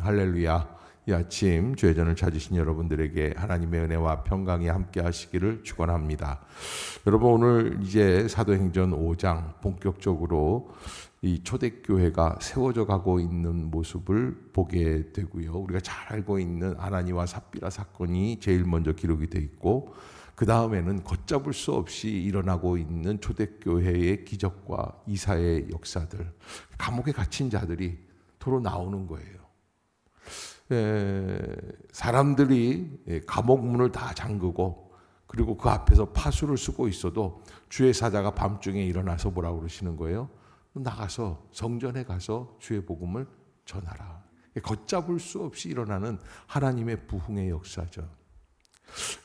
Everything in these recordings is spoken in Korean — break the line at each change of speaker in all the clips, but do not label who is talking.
할렐루야. 이 아침 주의 전을 찾으신 여러분들에게 하나님의 은혜와 평강이 함께 하시기를 축원합니다. 여러분, 오늘 이제 사도행전 5장 본격적으로 이 초대교회가 세워져 가고 있는 모습을 보게 되고요. 우리가 잘 알고 있는 아나니와 삽비라 사건이 제일 먼저 기록이 돼 있고, 그 다음에는 걷잡을 수 없이 일어나고 있는 초대교회의 기적과 이사의 역사들, 감옥에 갇힌 자들이 도로 나오는 거예요. 사람들이 감옥 문을 다 잠그고, 그리고 그 앞에서 파수를 쓰고 있어도 주의 사자가 밤중에 일어나서 뭐라고 그러시는 거예요? 나가서 성전에 가서 주의 복음을 전하라. 걷잡을 수 없이 일어나는 하나님의 부흥의 역사죠.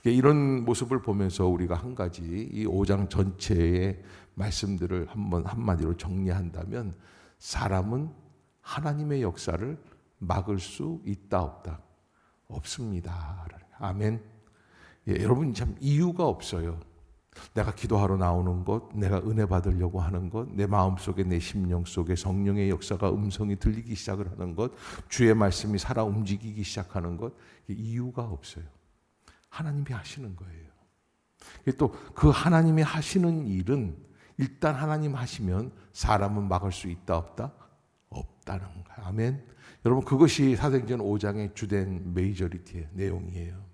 이런 모습을 보면서 우리가 한 가지 이 5장 전체의 말씀들을 한마디로 정리한다면, 사람은 하나님의 역사를 막을 수 있다 없다? 없습니다. 아멘. 여러분, 참 이유가 없어요. 내가 기도하러 나오는 것, 내가 은혜 받으려고 하는 것, 내 마음속에, 내 심령 속에 성령의 역사가 음성이 들리기 시작을 하는 것, 주의 말씀이 살아 움직이기 시작하는 것, 이유가 없어요. 하나님이 하시는 거예요. 또 그 하나님이 하시는 일은 일단 하나님 하시면 사람은 막을 수 있다 없다? 없다는 거예요. 아멘. 여러분, 그것이 사도행전 5장의 주된 메이저리티의 내용이에요.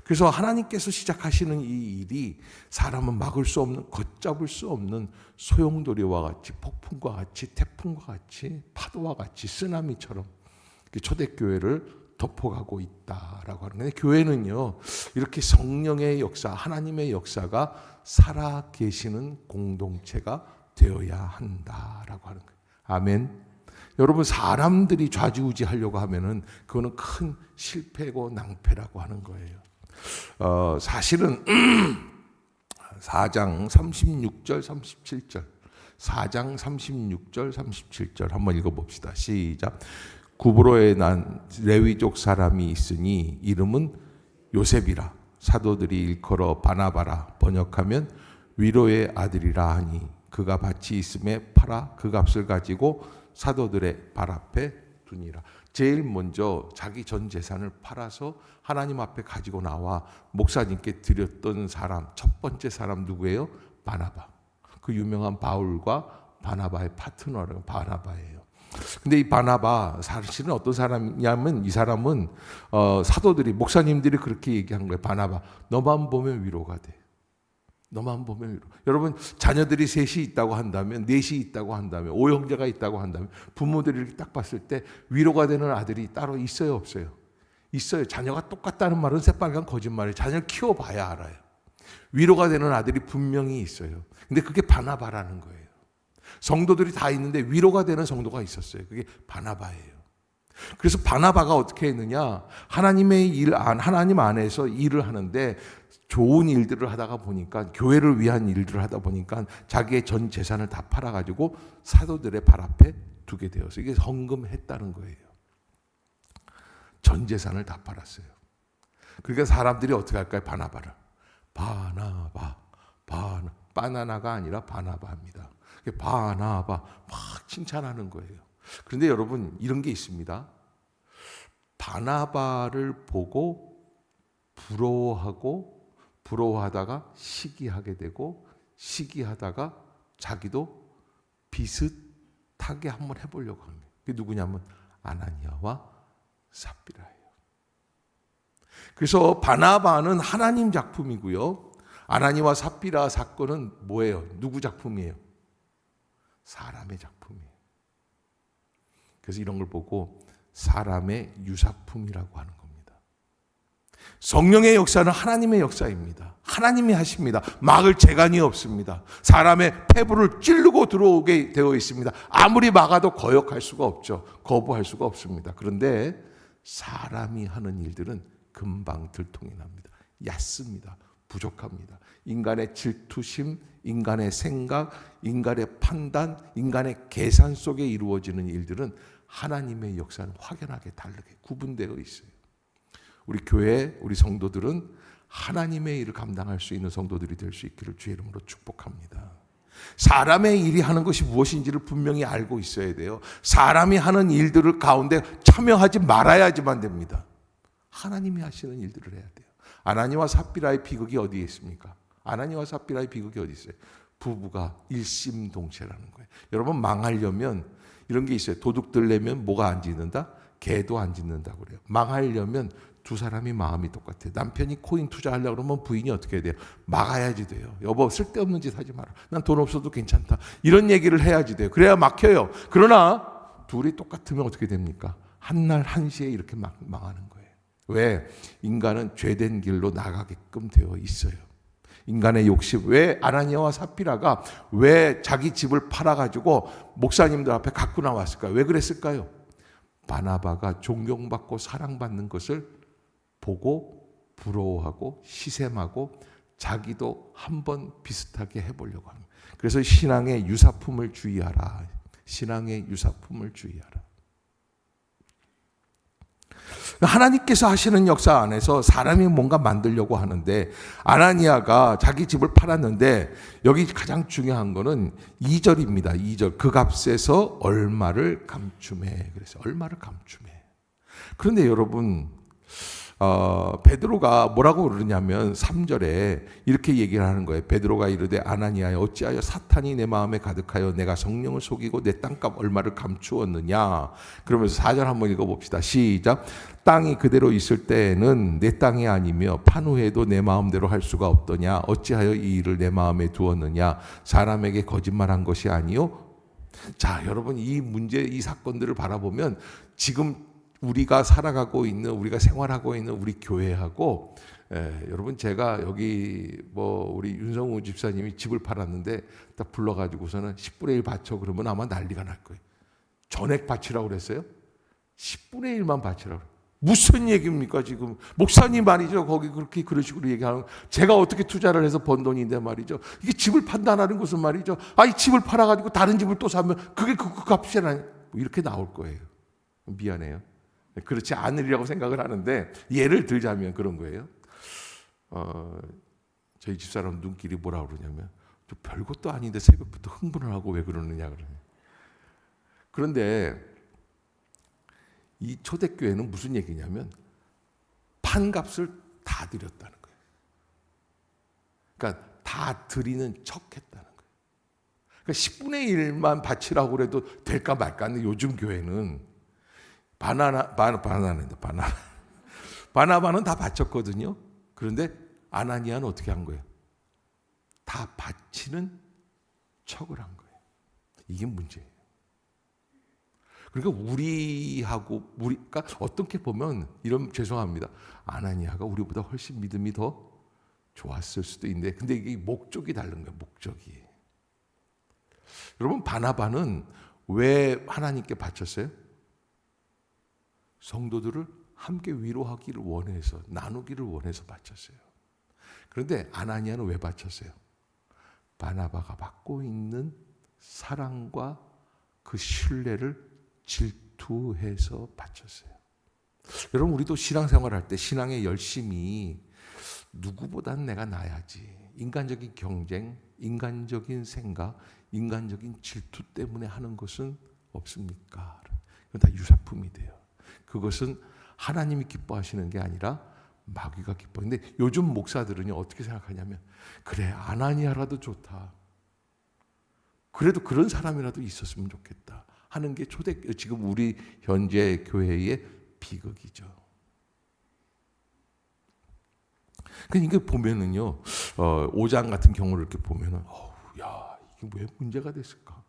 그래서 하나님께서 시작하시는 이 일이 사람은 막을 수 없는, 걷잡을 수 없는 소용돌이와 같이, 폭풍과 같이, 태풍과 같이, 파도와 같이, 쓰나미처럼 초대교회를 덮어가고 있다라고 하는 거예요. 교회는요, 이렇게 성령의 역사, 하나님의 역사가 살아 계시는 공동체가 되어야 한다라고 하는 거예요. 아멘. 여러분, 사람들이 좌지우지하려고 하면은 그거는 큰 실패고 낭패라고 하는 거예요. 사실은 4장 36절 37절 4장 36절 37절 한번 읽어봅시다. 시작. 구브로에 난 레위족 사람이 있으니 이름은 요셉이라. 사도들이 일컬어 바나바라. 번역하면 위로의 아들이라 하니 그가 밭이 있음에 팔아 그 값을 가지고 사도들의 발 앞에 두니라. 제일 먼저 자기 전 재산을 팔아서 하나님 앞에 가지고 나와 목사님께 드렸던 사람, 첫 번째 사람 누구예요? 바나바. 그 유명한 바울과 바나바의 파트너가 바나바예요. 근데 이 바나바 사실은 어떤 사람이냐면, 이 사람은 사도들이, 목사님들이 그렇게 얘기한 거예요. 바나바, 너만 보면 위로가 돼. 너만 보면 위로. 여러분, 자녀들이 셋이 있다고 한다면, 넷이 있다고 한다면, 5형제가 있다고 한다면, 부모들이 이렇게 딱 봤을 때 위로가 되는 아들이 따로 있어요, 없어요? 있어요. 자녀가 똑같다는 말은 새빨간 거짓말이에요. 자녀를 키워봐야 알아요. 위로가 되는 아들이 분명히 있어요. 근데 그게 바나바라는 거예요. 성도들이 다 있는데 위로가 되는 성도가 있었어요. 그게 바나바예요. 그래서 바나바가 어떻게 했느냐? 하나님의 일, 하나님 안에서 일을 하는데 좋은 일들을 하다가 보니까, 교회를 위한 일들을 하다 보니까 자기의 전 재산을 다 팔아가지고 사도들의 발 앞에 두게 되어서, 이게 헌금했다는 거예요. 전 재산을 다 팔았어요. 그러니까 사람들이 어떻게 할까요? 바나바를 바나나가 아니라 바나바입니다. 바나바 막 칭찬하는 거예요. 그런데 여러분, 이런 게 있습니다. 바나바를 보고 부러워하다가 시기하게 되고, 시기하다가 자기도 비슷하게 한번 해보려고 합니다. 그게 누구냐면 아나니아와 삽비라예요. 그래서 바나바는 하나님 작품이고요, 아나니아와 삽비라 사건은 뭐예요? 누구 작품이에요? 사람의 작품이에요. 그래서 이런 걸 보고 사람의 유사품이라고 하는 겁니다. 성령의 역사는 하나님의 역사입니다. 하나님이 하십니다. 막을 재간이 없습니다. 사람의 폐부를 찌르고 들어오게 되어 있습니다. 아무리 막아도 거역할 수가 없죠. 거부할 수가 없습니다. 그런데 사람이 하는 일들은 금방 들통이 납니다. 얕습니다. 부족합니다. 인간의 질투심, 인간의 생각, 인간의 판단, 인간의 계산 속에 이루어지는 일들은 하나님의 역사는 확연하게 다르게 구분되어 있어요. 우리 교회, 우리 성도들은 하나님의 일을 감당할 수 있는 성도들이 될 수 있기를 주의 이름으로 축복합니다. 사람의 일이 하는 것이 무엇인지를 분명히 알고 있어야 돼요. 사람이 하는 일들을 가운데 참여하지 말아야지만 됩니다. 하나님이 하시는 일들을 해야 돼요. 아나니와 삽비라의 비극이 어디에 있습니까? 아나니와 삽비라의 비극이 어디 있어요? 부부가 일심동체라는 거예요. 여러분, 망하려면 이런 게 있어요. 도둑 들려면 뭐가 안 짖는다? 개도 안 짖는다고 그래요. 망하려면 두 사람이 마음이 똑같아요. 남편이 코인 투자하려고 그러면 부인이 어떻게 해야 돼요? 막아야지 돼요. 여보, 쓸데없는 짓 하지 마라. 난 돈 없어도 괜찮다. 이런 얘기를 해야지 돼요. 그래야 막혀요. 그러나 둘이 똑같으면 어떻게 됩니까? 한날 한시에 이렇게 망하는 거예요. 왜? 인간은 죄된 길로 나가게끔 되어 있어요. 인간의 욕심. 왜 아나니아와 삽비라가 왜 자기 집을 팔아가지고 목사님들 앞에 갖고 나왔을까요? 왜 그랬을까요? 바나바가 존경받고 사랑받는 것을 보고 부러워하고 시샘하고 자기도 한번 비슷하게 해보려고 합니다. 그래서 신앙의 유사품을 주의하라. 신앙의 유사품을 주의하라. 하나님께서 하시는 역사 안에서 사람이 뭔가 만들려고 하는데 아나니아가 자기 집을 팔았는데 여기 가장 중요한 거는 2절입니다. 2절. 그 값에서 얼마를 감춤해. 그래서 얼마를 감춤해. 그런데 여러분, 베드로가 뭐라고 그러냐면 3절에 이렇게 얘기를 하는 거예요. 베드로가 이르되 아나니아여 어찌하여 사탄이 내 마음에 가득하여 내가 성령을 속이고 내 땅값 얼마를 감추었느냐. 그러면서 4절 한번 읽어봅시다. 시작. 땅이 그대로 있을 때에는 내 땅이 아니며 판 후에도 내 마음대로 할 수가 없더냐. 어찌하여 이 일을 내 마음에 두었느냐. 사람에게 거짓말한 것이 아니요. 자, 여러분, 이 문제, 이 사건들을 바라보면 지금 우리가 살아가고 있는, 우리가 생활하고 있는 우리 교회하고, 여러분, 제가 여기 우리 윤성우 집사님이 집을 팔았는데 딱 불러가지고서는 10분의 1 바쳐 그러면 아마 난리가 날 거예요. 전액 바치라고 그랬어요? 10분의 1만 바치라고. 무슨 얘기입니까 지금? 목사님 말이죠. 거기 그렇게 그런 식으로 얘기하는, 제가 어떻게 투자를 해서 번 돈인데 말이죠. 이게 집을 판단하는 것은 말이죠. 이 집을 팔아가지고 다른 집을 또 사면 그게 그 값이잖아요. 이렇게 나올 거예요. 미안해요. 그렇지 않으리라고 생각을 하는데 예를 들자면 그런 거예요. 저희 집사람 눈길이 뭐라 그러냐면 좀 별것도 아닌데 새벽부터 흥분을 하고 왜 그러느냐 그러네요. 그런데 이 초대교회는 무슨 얘기냐면 판값을 다 드렸다는 거예요. 그러니까 다 드리는 척 했다는 거예요. 그러니까 10분의 1만 바치라고 그래도 될까 말까 하는데 요즘 교회는 바나바는 다 바쳤거든요. 그런데 아나니아는 어떻게 한 거예요? 다 바치는 척을 한 거예요. 이게 문제예요. 그러니까 우리가 어떻게 보면 죄송합니다. 아나니아가 우리보다 훨씬 믿음이 더 좋았을 수도 있는데, 근데 이게 목적이 다른 거예요. 목적이. 여러분, 바나바는 왜 하나님께 바쳤어요? 성도들을 함께 위로하기를 원해서, 나누기를 원해서 바쳤어요. 그런데 아나니아는 왜 바쳤어요? 바나바가 받고 있는 사랑과 그 신뢰를 질투해서 바쳤어요. 여러분, 우리도 신앙생활할 때 신앙의 열심이 누구보단 내가 나야지, 인간적인 경쟁, 인간적인 생각, 인간적인 질투 때문에 하는 것은 없습니까? 이건 다 유사품이 돼요. 그것은 하나님이 기뻐하시는 게 아니라 마귀가 기뻐하는데, 요즘 목사들은요 어떻게 생각하냐면, 그래 아나니아라도 좋다, 그래도 그런 사람이라도 있었으면 좋겠다 하는 게 지금 우리 현재 교회의 비극이죠. 그러니까 보면은요 5장 같은 경우를 이렇게 보면은 야, 이게 왜 문제가 됐을까?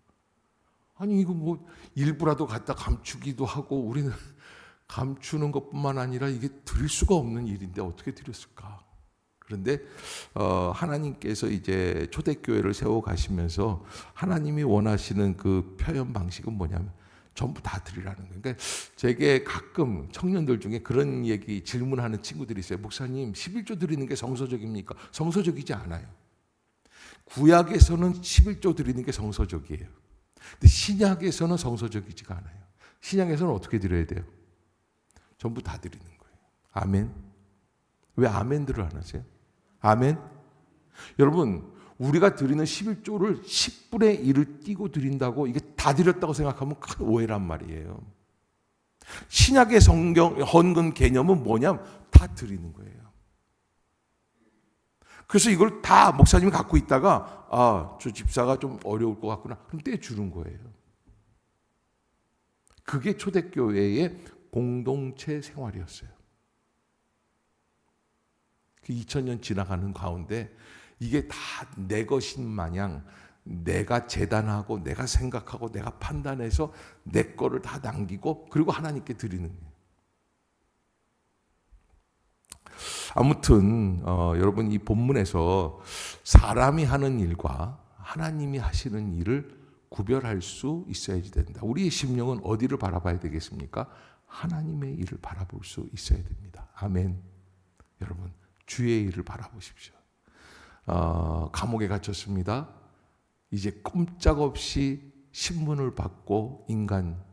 아니 이거 일부라도 갖다 감추기도 하고, 우리는 감추는 것뿐만 아니라 이게 드릴 수가 없는 일인데 어떻게 드렸을까? 그런데 하나님께서 이제 초대교회를 세워 가시면서 하나님이 원하시는 그 표현 방식은 뭐냐면 전부 다 드리라는 거예요. 그러니까 제게 가끔 청년들 중에 그런 얘기 질문하는 친구들이 있어요. 목사님, 11조 드리는 게 성서적입니까? 성서적이지 않아요. 구약에서는 11조 드리는 게 성서적이에요. 근데 신약에서는 성서적이지가 않아요. 신약에서는 어떻게 드려야 돼요? 전부 다 드리는 거예요. 아멘. 왜 아멘들을 안 하세요? 아멘. 여러분, 우리가 드리는 11조를 10분의 1을 띄고 드린다고 이게 다 드렸다고 생각하면 큰 오해란 말이에요. 신약의 성경 헌금 개념은 뭐냐면 다 드리는 거예요. 그래서 이걸 다 목사님이 갖고 있다가 저 집사가 좀 어려울 것 같구나. 그럼 떼주는 거예요. 그게 초대교회의 공동체 생활이었어요. 그 2000년 지나가는 가운데 이게 다 내 것인 마냥 내가 재단하고 내가 생각하고 내가 판단해서 내 거를 다 남기고 그리고 하나님께 드리는 거예요. 아무튼 여러분 이 본문에서 사람이 하는 일과 하나님이 하시는 일을 구별할 수 있어야지 된다. 우리의 심령은 어디를 바라봐야 되겠습니까? 하나님의 일을 바라볼 수 있어야 됩니다. 아멘. 여러분 주의 일을 바라보십시오. 감옥에 갇혔습니다. 이제 꼼짝없이 신문을 받고 인간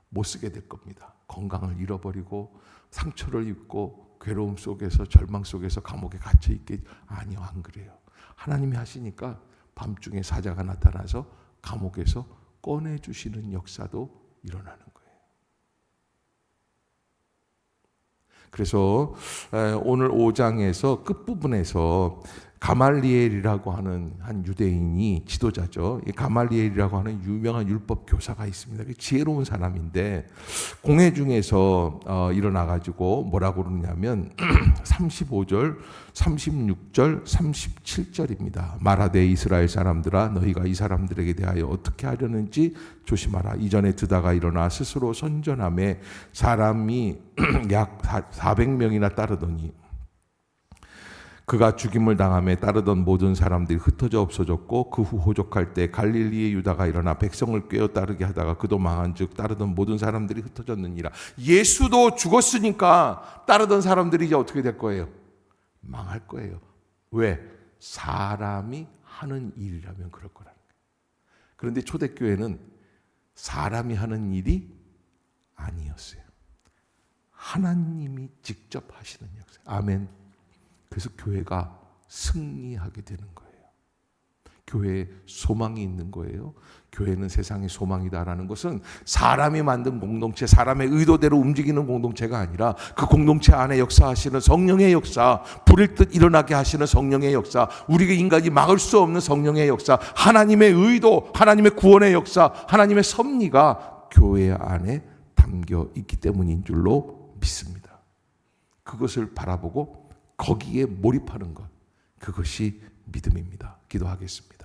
못 쓰게 될 겁니다. 건강을 잃어버리고 상처를 입고 괴로움 속에서 절망 속에서 감옥에 갇혀 있게 아니요 안 그래요. 하나님이 하시니까 밤중에 사자가 나타나서 감옥에서 꺼내주시는 역사도 일어나는 거예요. 그래서 오늘 5장에서 끝부분에서 가말리엘이라고 하는 한 유대인이 지도자죠. 이 가말리엘이라고 하는 유명한 율법 교사가 있습니다. 지혜로운 사람인데 공회 중에서 일어나가지고 뭐라고 그러냐면 35절, 36절, 37절입니다. 말하되 이스라엘 사람들아 너희가 이 사람들에게 대하여 어떻게 하려는지 조심하라. 이전에 드다가 일어나 스스로 선전함에 사람이 약 400명이나 따르더니 그가 죽임을 당함에 따르던 모든 사람들이 흩어져 없어졌고 그 후 호족할 때 갈릴리의 유다가 일어나 백성을 꿰어 따르게 하다가 그도 망한즉 따르던 모든 사람들이 흩어졌느니라. 예수도 죽었으니까 따르던 사람들이 이제 어떻게 될 거예요? 망할 거예요. 왜? 사람이 하는 일이라면 그럴 거라는 거예요. 그런데 초대교회는 사람이 하는 일이 아니었어요. 하나님이 직접 하시는 역사. 아멘. 그래서 교회가 승리하게 되는 거예요. 교회에 소망이 있는 거예요. 교회는 세상의 소망이다라는 것은 사람이 만든 공동체, 사람의 의도대로 움직이는 공동체가 아니라 그 공동체 안에 역사하시는 성령의 역사, 불일 듯 일어나게 하시는 성령의 역사, 우리가 인간이 막을 수 없는 성령의 역사, 하나님의 의도, 하나님의 구원의 역사, 하나님의 섭리가 교회 안에 담겨 있기 때문인 줄로 믿습니다. 그것을 바라보고 거기에 몰입하는 것, 그것이 믿음입니다. 기도하겠습니다.